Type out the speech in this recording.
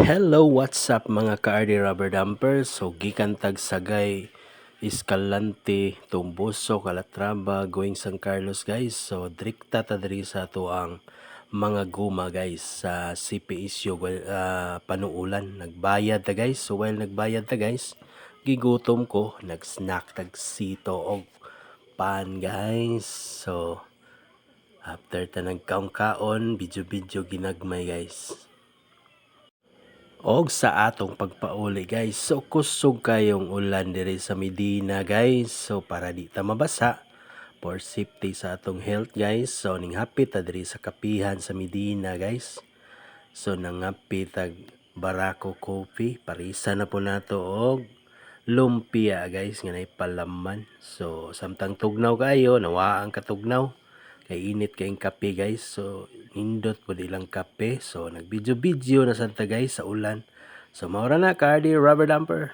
Hello, what's up mga ka-RD Rubber Dumpers? So, gikan tag Sagay, Escalante, Tumbuso, Calatrava, going San Carlos guys. So, drikta ta diri sa ato ang mga guma guys sa CPSU panuulan. Nagbayad ta guys. So, while nagbayad ta guys, gigutom ko, nag-snack tag sito og pan guys. So, after ta nagkaon-kaon, video-video ginagmay guys. Og sa atong pagpauli guys, so kusog kayong ulan diri sa Medina guys. So para di ta mabasa, for safety sa atong health guys. So ninghapit ta diri sa kapihan sa Medina guys. So nangapit tag Barako Coffee, parisa na po nato og lumpia guys nga nay palaman. So samtang tugnaw kayo, nawaang katugnaw. Kay init kayong kape guys. So nindot po ilang kape. So nag-video na santa guys sa ulan. So maura na ka, RD Rubber Dumper.